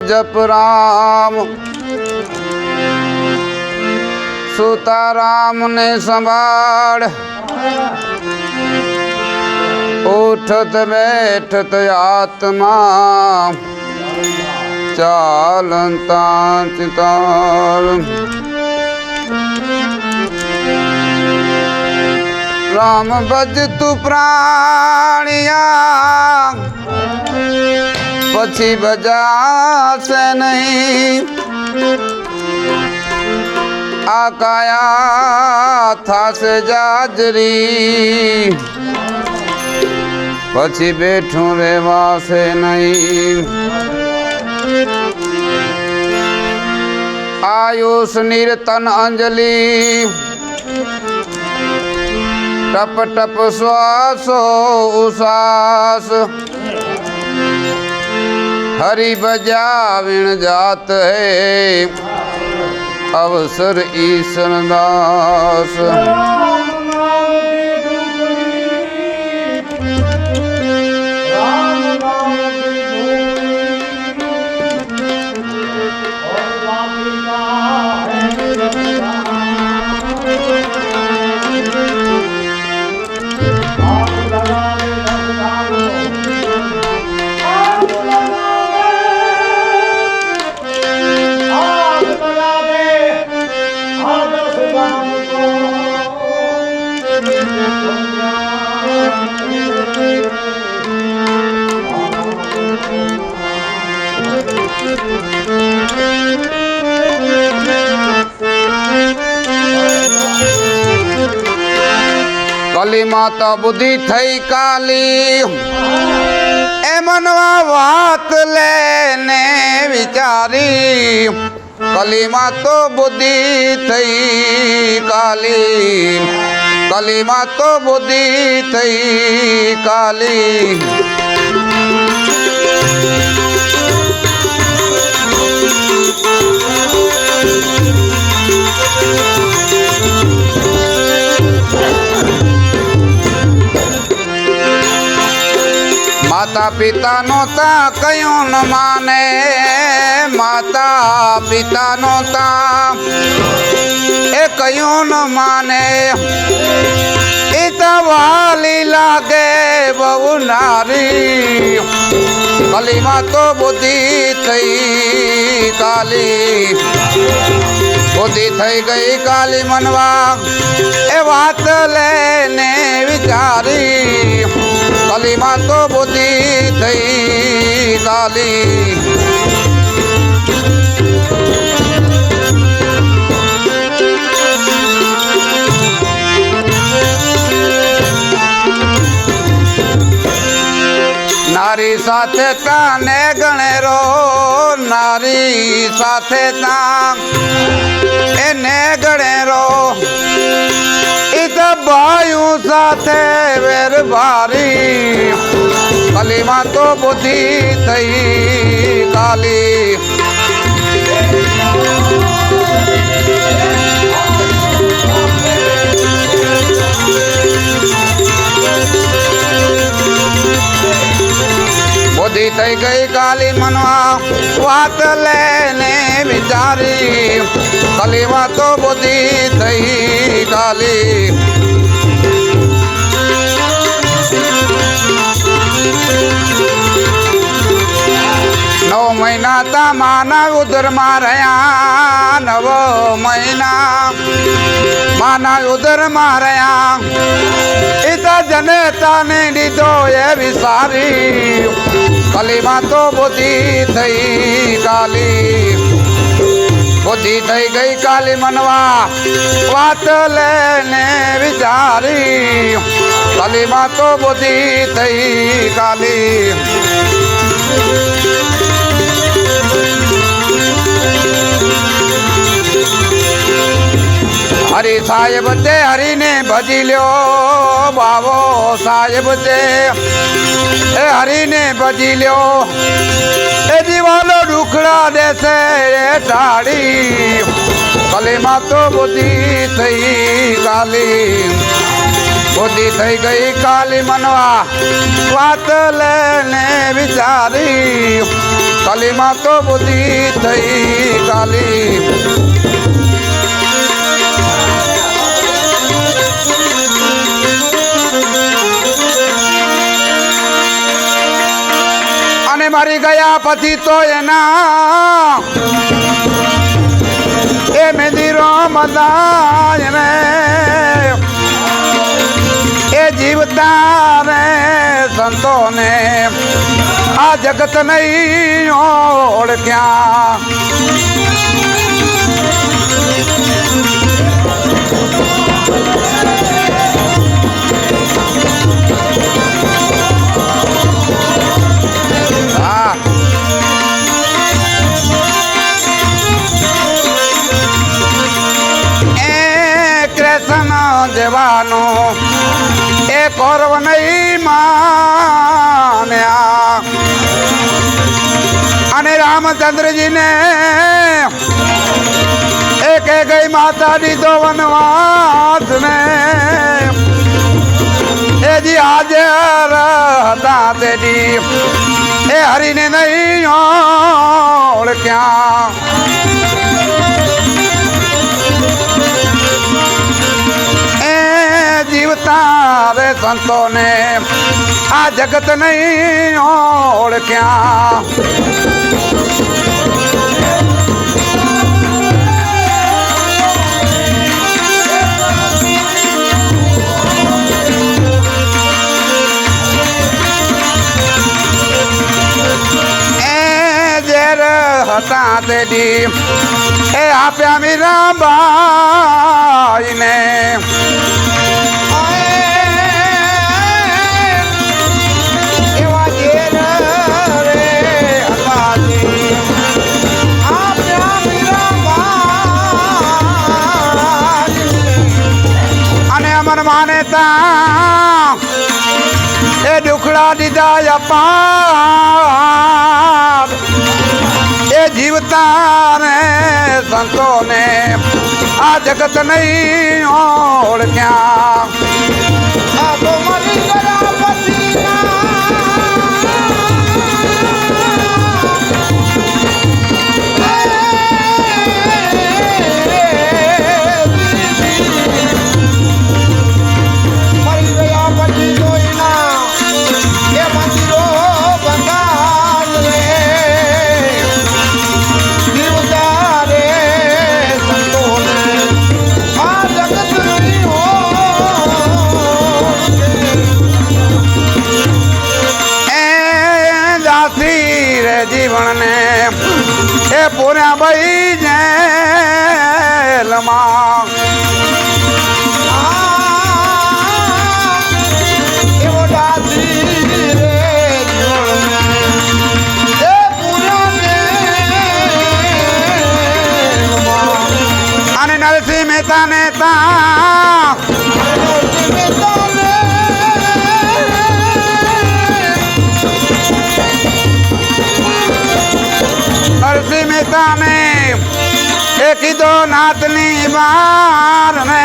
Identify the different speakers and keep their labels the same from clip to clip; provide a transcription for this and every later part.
Speaker 1: जप राम सुता राम ने संभाड़, उठत बैठत आत्मा चालता चितार। राम बज तू प्राणिया पछी बजा से नहीं, आकाया था से जाजरी पछी बैठूं रेवा से नहीं। आयुष निरतन अंजलि टप टप श्वासो उसास, हरि बजाविण जात है अवसर ईश्वर दास। कली माता बुद्धि थई काली, ए मनवा बात लेने विचारी। कली मातो बुद्धि थई काली, कली मातो बुद्धि थई काली। माता पिता नोता कयूं न माने, माता पिता नोता ए कयूं न माने। इता वाली लागे बहु नारी, कली मातो बुद्धि थई काली। बुद्धि थई गई काली मनवा ए बात लेने विचारी। कली मातो बुद्धि थई काली। नारी साथे ताने गणेरो, नारी साथे ता एने गणेरो। इत बायु साथे वेर भारी, कली मातो बुद्धि थई काली। बुद्धि थई गई काली मनवा बात लेने विचारी। कली मातो बुद्धि थई काली। नौ महीना ता माना उधर मारया, नवो महीना माना उधर मारया। इता जनेता ने दीदो ये विसारी, कली मातो बुद्धि थई काली। बुद्धि थई गई काली मनवा बात लेने विचारी। कली मातो बुद्धि थई काली। हरि साहेब ते हरि ने भजी लियो, बाबो साहेब ते हरि ने भजी लियो। ए दीवालो दुखड़ा देसे ठाड़ी, कली मातो बुद्धि थई काली। બુદ્ધિ થઈ ગઈ કાલી મનવા વાત લેને વિચારી કાલીમાં તો બુદ્ધિ થઈ કાલી અને મારી ગયા પછી તો એના એ મંદિરો મદાય ને એ જીવતા રે સંતોને આ જગત નહીં ઓળખ્યા દેવાનો એ કૌરવ નહીં માન્યા અને રામચંદ્રજીને એ કે ગઈ માતા દીધો વનવાસ ને એ જી હાજર હતા તેની એ હરીને નહીં ઓળખ્યા જીવતા રે સંતોને આ જગત નહીં ઓળખ્યા એ ઝેર હતા તેડી એ આપ્યા મીરાબાઈને માનેતા એ દુખડા દીધા અપાર એ જીવતા ને સંતોને આ જગત નહીં ઓળખ્યા આ તો મરી ગયા જીવનને એ પૂર્યા ભાઈ જેલમાં અને નરસિંહ મહેતા નેતા નરસિંહ મહેતા ને એ કીધો નાથની બાર ને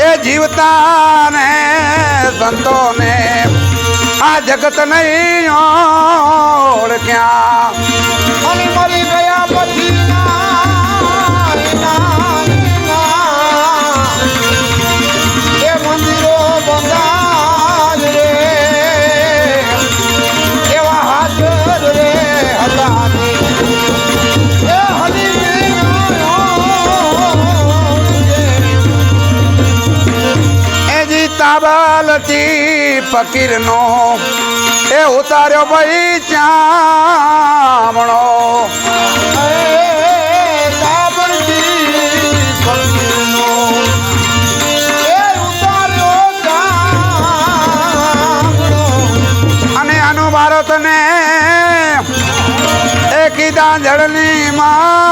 Speaker 1: એ જીવતા ને સંતોને આ જગત નહીં ઓળખ્યા અને મરી ગયા પછી એ મંદિરો બંધાય રે એવા હાજર રે હતા તાબલતી ફકીરનો એ ઉતાર્યો ભાઈ ચામણો અને આનું ભારતને એ કીધા જળની માં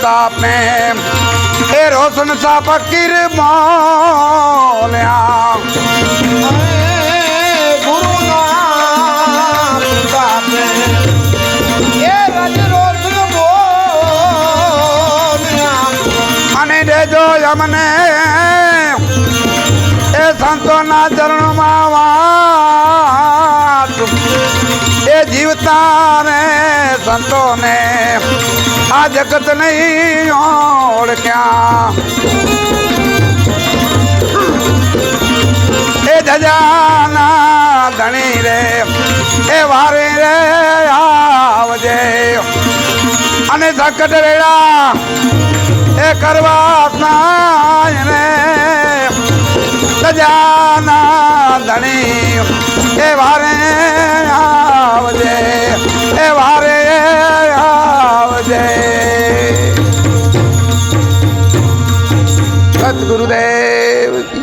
Speaker 1: પ્રતાપને એ રોશન સા ફકીર મોલ્યા
Speaker 2: ગુરુના પ્રતાપે એ રજ રોશન બોલ્યા
Speaker 1: અને દેજો અમને એ સંતોના ચરણમાં વાત એ જીવતા ને સંતોને આ જગત નહીં ઓળખ્યા એ ધજાના ધણી રે એ વારે રે આવજે અને સંકટ રેડા એ કરવા સ્નાય ને ધજાના ધણી એ વારે આવજે એ વારે આવજે સદગુરુદેવ